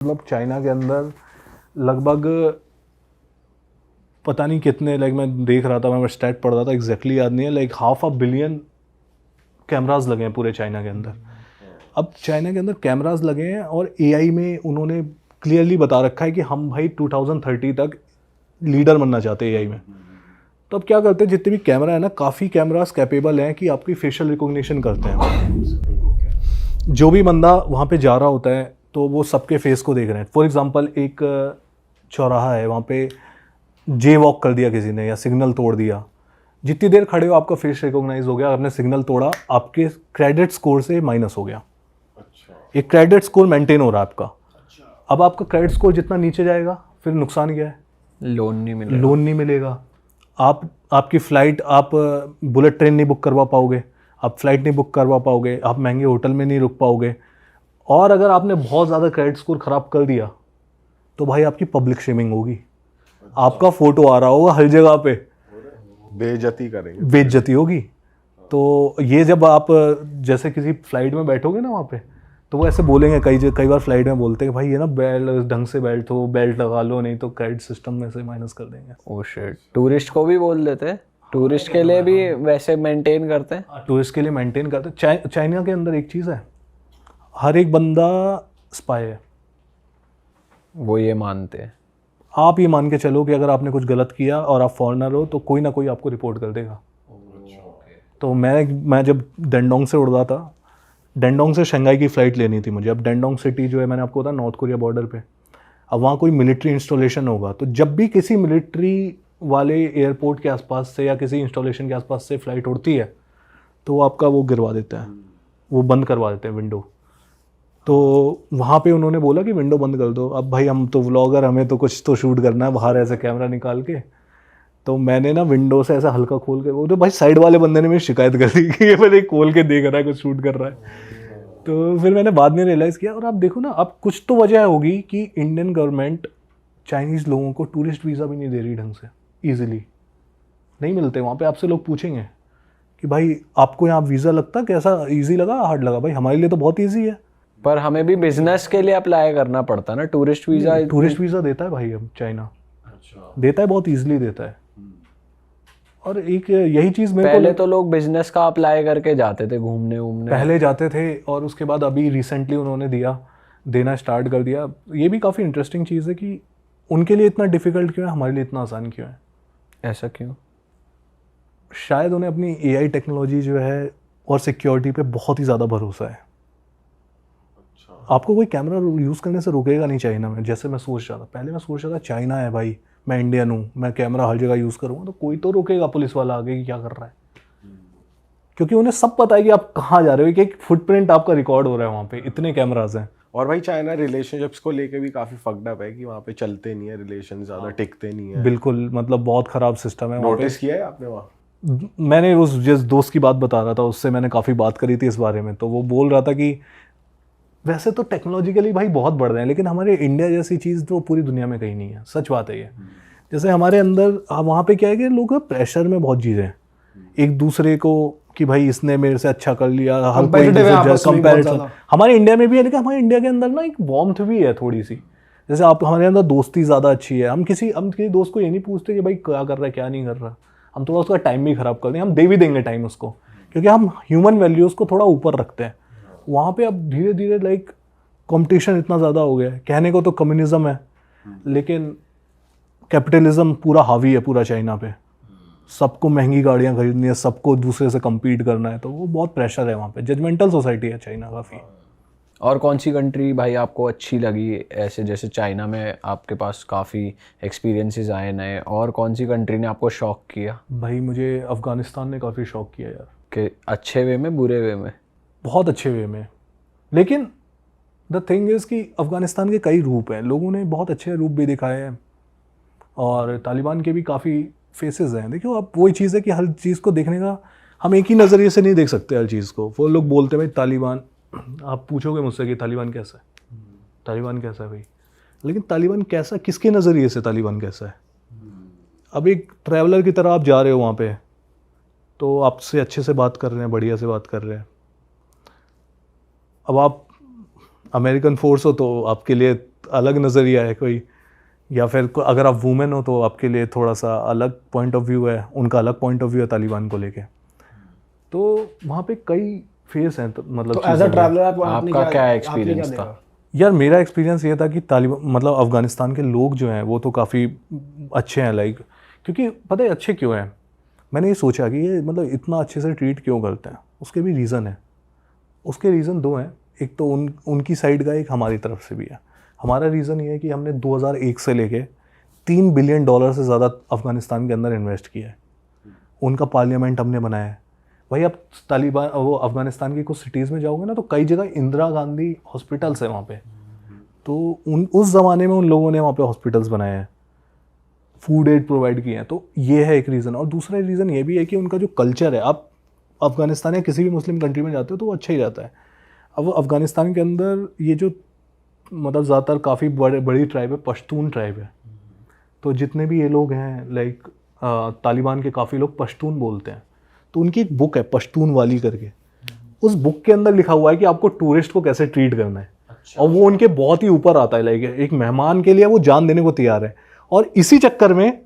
मतलब चाइना के अंदर लगभग पता नहीं कितने, लाइक मैं देख रहा था, मैं स्टैट पढ़ रहा था, एग्जैक्टली याद नहीं है, लाइक 500 बिलियन कैमरास लगे हैं पूरे चाइना के अंदर। अब चाइना के अंदर कैमरास लगे हैं और एआई में उन्होंने क्लियरली बता रखा है कि हम भाई 2030 तक लीडर बनना चाहते हैं एआई में। तो अब क्या करते हैं, जितने भी कैमरा है ना, काफ़ी कैमरास कैपेबल हैं कि आपकी फेशियल रिकॉग्निशन करते हैं। जो भी बंदा वहाँ पे जा रहा होता है तो वो सबके फेस को देख रहे हैं। फॉर एग्जांपल एक चौराहा है, वहाँ पे जे वॉक कर दिया किसी ने या सिग्नल तोड़ दिया, जितनी देर खड़े हो आपका फेस रिकॉग्नाइज हो गया, आपने सिग्नल तोड़ा, आपके क्रेडिट स्कोर से माइनस हो गया। एक क्रेडिट स्कोर मेंटेन हो रहा है आपका। अब आपका क्रेडिट स्कोर जितना नीचे जाएगा फिर नुकसान क्या है? लोन नहीं मिलेगा। आपकी फ़्लाइट, आप बुलेट ट्रेन नहीं बुक करवा पाओगे, आप फ्लाइट नहीं बुक करवा पाओगे, आप महंगे होटल में नहीं रुक पाओगे। और अगर आपने बहुत ज़्यादा क्रेडिट स्कोर ख़राब कर दिया तो भाई आपकी पब्लिक शेमिंग होगी, आपका फ़ोटो आ रहा होगा हर जगह पे, बेइज्जती होगी। तो ये जब आप जैसे किसी फ्लाइट में बैठोगे ना वहाँ पे, तो वो ऐसे बोलेंगे, कई बार फ्लाइट में बोलते हैं भाई ये ना बेल्ट ढंग से बेल्ट लगा लो, नहीं तो क्रेडिट सिस्टम में से माइनस कर देंगे। ओह शिट, टूरिस्ट को भी बोल देते हैं? टूरिस्ट के लिए भी वैसे मेंटेन करते हैं? टूरिस्ट के लिए मेंटेन करते हैं। चाइना के अंदर एक चीज़ है, हर एक बंदा स्पाई है, वो ये मानते हैं। आप ये मान के चलो कि अगर आपने कुछ गलत किया और आप फॉरेनर हो तो कोई ना कोई आपको रिपोर्ट कर देगा। तो मैं जब डेंडोंग से उड़ रहा था, डेंडोंग से शंघाई की फ़्लाइट लेनी थी मुझे। अब डेंडोंग सिटी जो है, मैंने आपको बताया, नॉर्थ कोरिया बॉर्डर पे। अब वहाँ कोई मिलिट्री इंस्टॉलेशन होगा, तो जब भी किसी मिलिट्री वाले एयरपोर्ट के आसपास से या किसी इंस्टॉलेशन के आसपास से फ़्लाइट उड़ती है तो वो आपका वो गिरवा देता है, वो बंद करवा देते हैं विंडो। तो वहाँ पे उन्होंने बोला कि विंडो बंद कर दो। अब भाई हम तो व्लॉगर, हमें तो कुछ तो शूट करना है बाहर ऐसे कैमरा निकाल के। तो मैंने ना विंडो से ऐसा हल्का खोल के, वो तो भाई साइड वाले बंदे ने मेरी शिकायत कर दी कि ये मैंने खोल के देख रहा है, कुछ शूट कर रहा है। तो फिर मैंने बाद में रियलाइज़ किया, और आप देखो ना, अब कुछ तो वजह होगी कि इंडियन गवर्नमेंट चाइनीज़ लोगों को टूरिस्ट वीज़ा भी नहीं दे रही ढंग से, ईजिली नहीं मिलते। वहाँ पे आपसे लोग पूछेंगे कि भाई आपको यहाँ वीज़ा लगता, कैसा ईजी लगा हार्ड लगा? भाई हमारे लिए तो बहुत ईजी है, पर हमें भी बिजनेस के लिए अप्लाई करना पड़ता है ना टूरिस्ट वीज़ा। टूरिस्ट वीज़ा देता है भाई, अब चाइना देता है, बहुत ईजिली देता है। और एक यही चीज़ मेरे पहले तो लोग बिजनेस का अप्लाई करके जाते थे घूमने वूमने, पहले जाते थे, और उसके बाद अभी रिसेंटली उन्होंने देना स्टार्ट कर दिया। ये भी काफ़ी इंटरेस्टिंग चीज़ है कि उनके लिए इतना डिफ़िकल्ट क्यों है, हमारे लिए इतना आसान क्यों है? ऐसा क्यों? शायद उन्हें अपनी एआई टेक्नोलॉजी जो है और सिक्योरिटी पे बहुत ही ज़्यादा भरोसा है। आपको कोई कैमरा यूज़ करने से रोकेगा नहीं चाइना में। जैसे मैं सोच रहा था, पहले मैं सोच रहा था चाइना है भाई, मैं इंडियन हूँ, मैं कैमरा हर जगह यूज़ करूँगा तो कोई तो रोकेगा, पुलिस वाला आगे कि क्या कर रहा है, क्योंकि उन्हें सब पता है कि आप कहाँ जा रहे हो, एक फुटप्रिंट आपका रिकॉर्ड हो रहा है वहाँ पे, इतने कैमराज हैं। और भाई चाइना रिलेशनशिप्स को लेके भी काफ़ी फक्ड अप है कि वहाँ पे चलते नहीं है रिलेशन, ज़्यादा टिकते नहीं है। बिल्कुल, मतलब बहुत ख़राब सिस्टम है। नोटिस किया है आपने वहाँ? मैंने उस जिस दोस्त की बात बता रहा था उससे मैंने काफ़ी बात करी थी इस बारे में, तो वो बोल रहा था कि वैसे तो टेक्नोलॉजिकली भाई बहुत बढ़ रहे हैं, लेकिन हमारे इंडिया जैसी चीज़ तो पूरी दुनिया में कहीं नहीं है। सच बात है ये। जैसे हमारे अंदर वहाँ पे क्या है कि लोग प्रेशर में बहुत चीज़ें हैं एक दूसरे को, कि भाई इसने मेरे से अच्छा कर लिया, हर कोई कंपैरिजन। हमारे इंडिया में भी है, लेकिन हमारे इंडिया के अंदर ना एक वार्मथ भी है थोड़ी सी। जैसे आप, हमारे अंदर दोस्ती ज़्यादा अच्छी है। हम किसी दोस्त को ये नहीं पूछते कि भाई क्या कर रहा है क्या नहीं कर रहा, हम थोड़ा उसका टाइम भी ख़राब कर दें, हम दे भी देंगे टाइम उसको, क्योंकि हम ह्यूमन वैल्यूज़ को थोड़ा ऊपर रखते हैं। वहाँ पे अब धीरे धीरे लाइक कंपटीशन इतना ज़्यादा हो गया है, कहने को तो कम्युनिज्म है लेकिन कैपिटलिज्म पूरा हावी है पूरा चाइना पे। सबको महंगी गाड़ियाँ खरीदनी है, सबको दूसरे से compete करना है, तो वो बहुत प्रेशर है वहाँ पे। जजमेंटल सोसाइटी है चाइना काफ़ी। और कौन सी कंट्री भाई आपको अच्छी लगी ऐसे? जैसे चाइना में आपके पास काफ़ी एक्सपीरियंसेस आए नए, और कौन सी कंट्री ने आपको शॉक किया? भाई मुझे अफ़गानिस्तान ने काफ़ी शॉक किया यार। कि अच्छे वे में बुरे वे में? बहुत अच्छे वे में, लेकिन द थिंग इज़ कि अफ़गानिस्तान के कई रूप हैं, लोगों ने बहुत अच्छे रूप भी दिखाए हैं, और तालिबान के भी काफ़ी फेसेस हैं। देखो आप, वही चीज़ है कि हर चीज़ को देखने का हम एक ही नज़रिए से नहीं देख सकते हर चीज़ को। वो लोग बोलते हैं भाई तालिबान, आप पूछोगे मुझसे कि तालिबान कैसा है, तालिबान कैसा है भाई, लेकिन तालिबान कैसा, किसके नज़रिए से तालिबान कैसा है? अब एक ट्रैवलर की तरह आप जा रहे हो वहाँ पे, तो आपसे अच्छे से बात कर रहे हैं, बढ़िया से बात कर रहे हैं। अब आप अमेरिकन फोर्स हो तो आपके लिए अलग नज़रिया है कोई, या फिर अगर आप वुमेन हो तो आपके लिए थोड़ा सा अलग पॉइंट ऑफ व्यू है, उनका अलग पॉइंट ऑफ व्यू है तालिबान को लेके। तो वहाँ पे कई फेस हैं, तो मतलब तो एज अ ट्रैवलर आपका क्या एक्सपीरियंस था? यार मेरा एक्सपीरियंस ये था कि तालिबान मतलब अफ़गानिस्तान के लोग जो हैं वो तो काफ़ी अच्छे हैं, लाइक क्योंकि पता है अच्छे क्यों हैं, मैंने ये सोचा कि ये मतलब इतना अच्छे से ट्रीट क्यों करते हैं, उसके भी रीज़न है। उसके रीज़न दो हैं, एक तो उनकी साइड का, एक हमारी तरफ से भी है। हमारा रीज़न ये है कि हमने 2001 से लेके $3 बिलियन से ज़्यादा अफ़गानिस्तान के अंदर इन्वेस्ट किया है। उनका पार्लियामेंट हमने बनाया है। भाई आप तालिबान वो अफ़गानिस्तान की कुछ सिटीज़ में जाओगे ना तो कई जगह इंदिरा गांधी हॉस्पिटल्स है वहाँ पे, तो उस ज़माने में उन लोगों ने वहाँ पे हॉस्पिटल्स बनाए हैं, फूड एड प्रोवाइड किए हैं। तो ये है एक रीज़न। और दूसरा रीज़न ये भी है कि उनका जो कल्चर है, आप अफ़गानिस्तान या किसी भी मुस्लिम कंट्री में जाते हो तो वो अच्छा ही रहता है। अब अफ़गानिस्तान के अंदर ये जो मतलब ज़्यादातर काफ़ी बड़ी ट्राइब है, पश्तून ट्राइब है। तो जितने भी ये लोग हैं लाइक तालिबान के काफ़ी लोग पश्तून बोलते हैं। तो उनकी एक बुक है पश्तून वाली करके, उस बुक के अंदर लिखा हुआ है कि आपको टूरिस्ट को कैसे ट्रीट करना है। और वो उनके बहुत ही ऊपर आता है, लाइक एक मेहमान के लिए वो जान देने को तैयार है। और इसी चक्कर में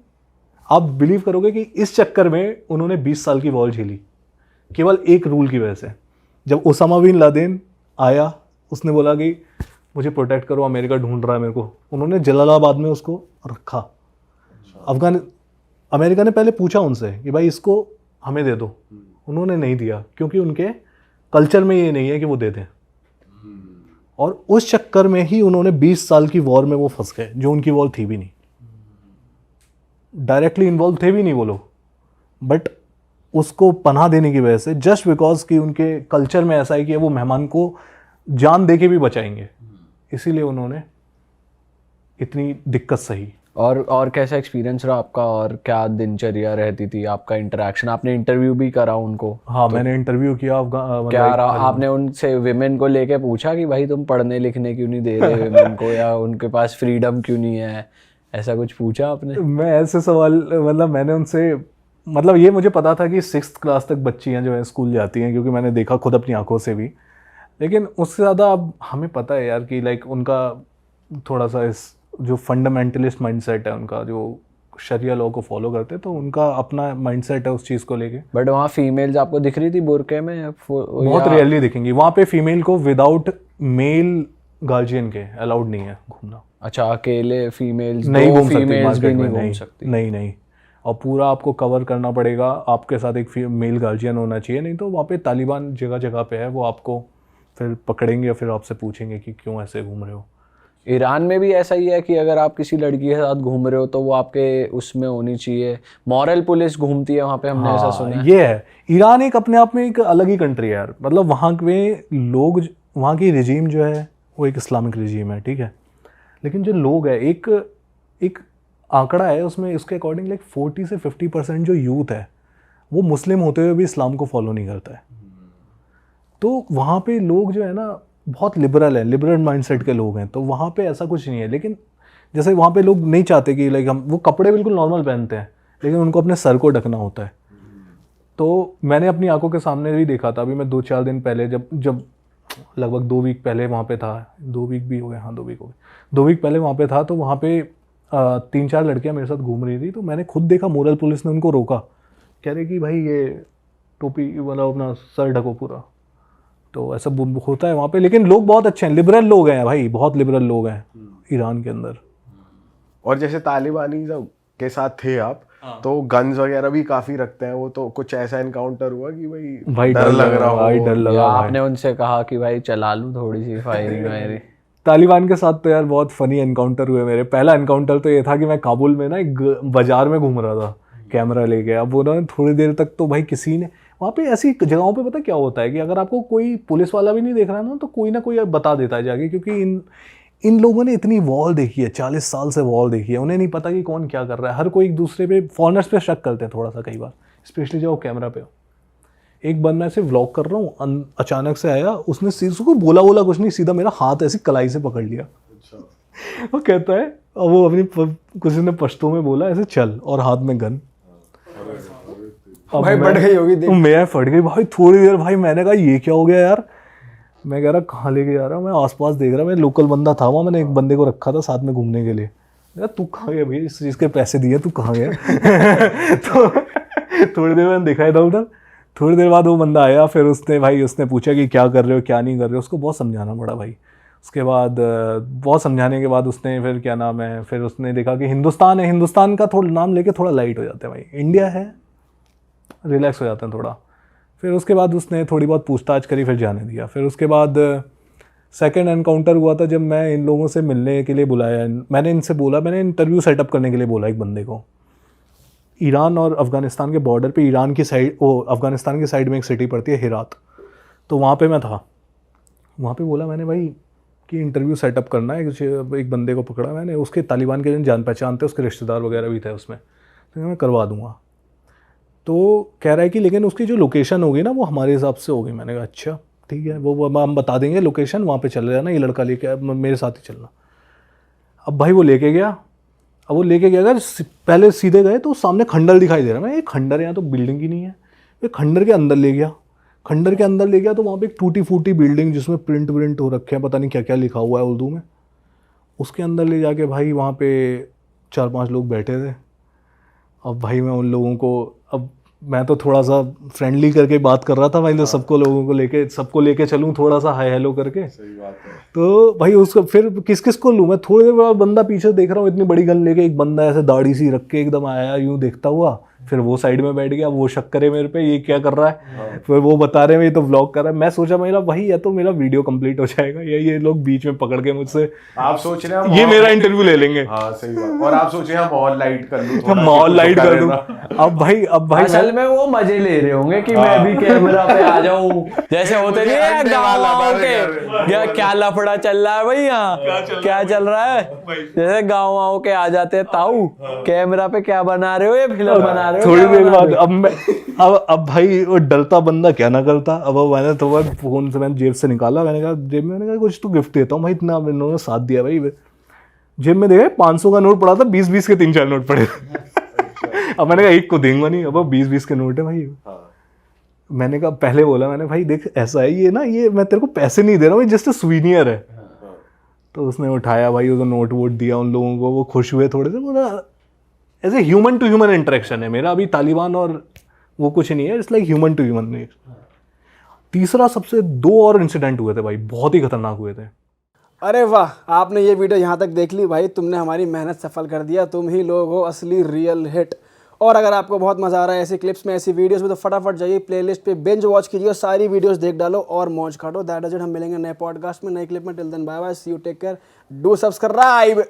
आप बिलीव करोगे कि इस चक्कर में उन्होंने 20 साल की वॉर झेली, केवल एक रूल की वजह से। जब ओसामा बिन लादेन आया, उसने बोला कि मुझे प्रोटेक्ट करो, अमेरिका ढूंढ रहा है मेरे को, उन्होंने जलालाबाद में उसको रखा। अमेरिका ने पहले पूछा उनसे कि भाई इसको हमें दे दो, उन्होंने नहीं दिया क्योंकि उनके कल्चर में ये नहीं है कि वो दे दें। और उस चक्कर में ही उन्होंने 20 साल की वॉर में वो फंस गए, जो उनकी वॉर थी भी नहीं, डायरेक्टली इन्वॉल्व थे भी नहीं वो लोग, बट उसको पनाह देने की वजह से, जस्ट बिकॉज कि उनके कल्चर में ऐसा है कि वो मेहमान को जान दे के भी बचाएंगे, इसीलिए उन्होंने इतनी दिक्कत सही। और कैसा एक्सपीरियंस रहा आपका, और क्या दिनचर्या रहती थी आपका, इंटरेक्शन? आपने इंटरव्यू भी करा उनको? हाँ तो मैंने इंटरव्यू किया। क्या रहा, आपने उनसे विमेन को लेके पूछा कि भाई तुम पढ़ने लिखने क्यों नहीं दे रहे विमेन को, या उनके पास फ्रीडम क्यों नहीं है, ऐसा कुछ पूछा आपने? मैं ऐसे सवाल मतलब मैंने उनसे मतलब ये मुझे पता था कि 6th क्लास तक बच्चियाँ जो है स्कूल जाती हैं, क्योंकि मैंने देखा खुद अपनी आंखों से भी। लेकिन उससे ज़्यादा अब हमें पता है यार कि लाइक उनका थोड़ा सा इस जो फंडामेंटलिस्ट माइंडसेट है उनका, जो शरिया लॉ को फॉलो करते हैं, तो उनका अपना माइंडसेट है उस चीज़ को लेके। बट वहाँ फीमेल्स आपको दिख रही थी बुरके में? बहुत रेयरली दिखेंगी वहाँ पे। फीमेल को विदाउट मेल गार्जियन के अलाउड नहीं है घूमना। अच्छा, अकेले फीमेल्स नहीं घूम सकती फीमेल्स मार्केट भी में, नहीं घूम सकती? नहीं। और पूरा आपको कवर करना पड़ेगा, आपके साथ एक मेल गार्जियन होना चाहिए, नहीं तो वहाँ पे तालिबान जगह जगह पे है, वो आपको फिर पकड़ेंगे, फिर आपसे पूछेंगे कि क्यों ऐसे घूम रहे हो। ईरान में भी ऐसा ही है कि अगर आप किसी लड़की के साथ घूम रहे हो तो वो आपके उसमें होनी चाहिए, मॉरल पुलिस घूमती है वहाँ पे, हमने ऐसा सुना है। ये है, ईरान एक अपने आप में एक अलग ही कंट्री है यार। मतलब वहाँ के लोग, वहाँ की रिजीम जो है वो एक इस्लामिक रिजीम है, ठीक है, लेकिन जो लोग है, एक आंकड़ा है उसमें, इसके अकॉर्डिंग लाइक 40 से 50% जो यूथ है वो मुस्लिम होते हुए भी इस्लाम को फॉलो नहीं करता है। तो वहाँ पे लोग जो है ना बहुत लिबरल है, लिबरल माइंडसेट के लोग हैं, तो वहाँ पे ऐसा कुछ नहीं है। लेकिन जैसे वहाँ पे लोग नहीं चाहते कि लाइक हम वो कपड़े बिल्कुल नॉर्मल पहनते हैं, लेकिन उनको अपने सर को ढकना होता है। तो मैंने अपनी आंखों के सामने भी देखा था। अभी मैं 2-4 दिन पहले जब लगभग 2 वीक पहले वहाँ पे था, 2 वीक भी हो गए, हाँ 2 वीक हो गए, 2 वीक पहले वहाँ पे था, तो वहाँ पे 3-4 लड़कियाँ मेरे साथ घूम रही थी। तो मैंने खुद देखा, मोरल पुलिस ने उनको रोका, कह रहे कि भाई ये टोपी मतलब अपना सर ढको पूरा। तो ऐसा होता है वहाँ पे, लेकिन लोग बहुत अच्छे हैं, लिबरल लोग हैं भाई, बहुत लिबरल लोग हैं ईरान के अंदर। और जैसे तालिबानी जब के साथ थे आप, तो गन्स वगैरह भी काफी रखते हैं वो, तो कुछ ऐसा इनकाउंटर हुआ कि भाई डर लग रहा हो? भाई डर लगा। आपने उनसे कहा कि भाई चला लूँ थोड़ी सी फायरिंग वायरिंग? तालिबान के साथ तो यार बहुत फनी एनकाउंटर हुए मेरे। पहला एनकाउंटर तो ये था कि मैं काबुल में ना एक बाजार में घूम रहा था कैमरा लेके। अब वो ना थोड़ी देर तक तो भाई किसी ने वहाँ पे ऐसी जगहों पे पता क्या होता है कि अगर आपको कोई पुलिस वाला भी नहीं देख रहा ना, तो कोई ना कोई बता देता है जाके, क्योंकि इन लोगों ने इतनी वॉर देखी है, 40 साल से वॉर देखी है, उन्हें नहीं पता कि कौन क्या कर रहा है। हर कोई एक दूसरे पे, फॉरेनर्स पे शक करते हैं थोड़ा सा कई बार, स्पेशली जब वो कैमरा पे हो। एक बार मैं ऐसे व्लॉग कर रहा हूँ, अचानक से आया, उसने उसको बोला कुछ नहीं, सीधा मेरा हाथ ऐसी कलाई से पकड़ लिया। वो कहता है, और वो अपनी किसी ने पश्तो में बोला ऐसे चल, और हाथ में गन। भाई फट गई होगी, मैं फट गई भाई थोड़ी देर। भाई मैंने कहा ये क्या हो गया यार। मैं कह रहा कहाँ लेके जा रहा हूँ, मैं आसपास देख रहा, मैं लोकल बंदा था वहाँ, मैंने एक बंदे को रखा था साथ में घूमने के लिए। यार तू कहाँ गया भैया, इस चीज़ के पैसे दिए, तू कहाँ गया? तो थोड़ी देर मैंने देखा इधर उधर, थोड़ी देर बाद वो बंदा आया, फिर उसने पूछा कि क्या कर रहे हो क्या नहीं कर रहे हो, उसको बहुत समझाना पड़ा भाई। उसके बाद बहुत समझाने के बाद उसने फिर क्या नाम है, फिर उसने देखा कि हिंदुस्तान है, हिंदुस्तान का थोड़ा नाम लेके थोड़ा लाइट हो जाते हैं भाई, इंडिया है रिलैक्स हो जाते हैं थोड़ा। फिर उसके बाद उसने थोड़ी बहुत पूछताछ करी, फिर जाने दिया। फिर उसके बाद सेकंड एनकाउंटर हुआ था जब मैं इन लोगों से मिलने के लिए बुलाया, मैंने इनसे बोला, मैंने इंटरव्यू सेटअप करने के लिए बोला एक बंदे को। ईरान और अफ़गानिस्तान के बॉर्डर पे, ईरान की साइड, अफ़गानिस्तान की साइड में एक सिटी पड़ती है हिरात, तो वहाँ पे मैं था। वहाँ पे बोला मैंने भाई कि इंटरव्यू सेटअप करना है, एक बंदे को पकड़ा मैंने, उसके तालिबान के जान पहचान थे, उसके रिश्तेदार वगैरह भी थे उसमें, तो मैं करवा दूँगा। तो कह रहा है कि लेकिन उसकी जो लोकेशन होगी ना वो हमारे हिसाब से होगी। मैंने कहा अच्छा ठीक है, वो हम बता देंगे लोकेशन, वहाँ पे चले जाना, ये लड़का लेके मेरे साथ ही चलना। अब भाई वो लेके गया, अब वो लेके गया, अगर पहले सीधे गए तो सामने खंडर दिखाई दे रहा है, मैं ये खंडर यहाँ तो बिल्डिंग ही नहीं है, ये खंडर के अंदर ले गया। खंडर के अंदर ले गया तो वहाँ पे एक टूटी फूटी बिल्डिंग जिसमें प्रिंट हो रखे हैं, पता नहीं क्या क्या लिखा हुआ है उर्दू में, उसके अंदर ले जाके भाई वहाँ पे 4-5 लोग बैठे थे। अब भाई मैं उन लोगों को, अब मैं तो थोड़ा सा फ्रेंडली करके बात कर रहा था भाई, तो सबको लेके चलूँ थोड़ा सा हाय हेलो करके। सही बात है। तो भाई उसको फिर किस को लूँ मैं, थोड़ी देर बाद बंदा पीछे देख रहा हूँ, इतनी बड़ी गन लेके एक बंदा ऐसे दाढ़ी सी रख के एकदम आया यूँ देखता हुआ, फिर वो साइड में बैठ गया, वो शक करे मेरे पे ये क्या कर रहा है, फिर वो बता रहे हैं ये तो व्लॉग कर रहा है। मैं सोचा मेरा भाई या तो मेरा वीडियो कंप्लीट हो जाएगा या ये लोग बीच में पकड़ के मुझसे, आप सोच रहे हैं ये मेरा इंटरव्यू ले लेंगे। हाँ सही बात। और आप सोच रहे हैं मॉल लाइट कर लूं, थोड़ा मॉल लाइट कर दूं। दूं। अब भाई असल में वो मजे ले रहे होंगे कि मैं भी कैमरा पे आ जाऊं, जैसे होते नहीं है गाँव के, क्या लफड़ा चल रहा है भाई यहाँ, क्या चल रहा है, जैसे गाँव के आ जाते हैं ताऊ, कैमरा पे क्या बना रहे हो, ये फिल्म बना रहे हो। थोड़ी देर बाद अब भाई वो डरता बंदा क्या ना करता। अब मैंने तो फोन से मैंने जेब से निकाला, मैंने कहा कुछ तो गिफ्ट देता हूँ भाई, इतना इन्होंने साथ दिया भाई। जेब में देखा 500 का नोट पड़ा था, 20-20 के 3-4 नोट पड़े। अब मैंने कहा एक को देंगे नहीं, अब 20-20 के नोट है भाई। मैंने कहा पहले बोला मैंने भाई देख ऐसा है ये ना, ये मैं तेरे को पैसे नहीं दे रहा हूँ, जस्ट सुवीनियर है। तो उसने उठाया भाई, उसको नोट वोट दिया उन लोगों को, वो खुश हुए थोड़े से। बोला ऐसे ह्यूमन टू ह्यूमन इंटरेक्शन है मेरा, अभी तालिबान और वो कुछ नहीं है, it's like human to human. तीसरा सबसे 2 और इंसिडेंट हुए थे भाई, बहुत ही खतरनाक हुए थे। अरे वाह, आपने ये वीडियो यहाँ तक देख ली भाई, तुमने हमारी मेहनत सफल कर दिया, तुम ही लोग हो असली रियल हिट। और अगर आपको बहुत मज़ा आ रहा है ऐसी क्लिप्स में, ऐसी वीडियोस में, तो फटाफट जाइए प्लेलिस्ट पे बिंज वॉच कीजिए, सारी वीडियोस देख डालो और मौज काटो। दैट इज इट, हम मिलेंगे नए पॉडकास्ट में, नई क्लिप में। Till then bye bye, see you, take care, do subscribe.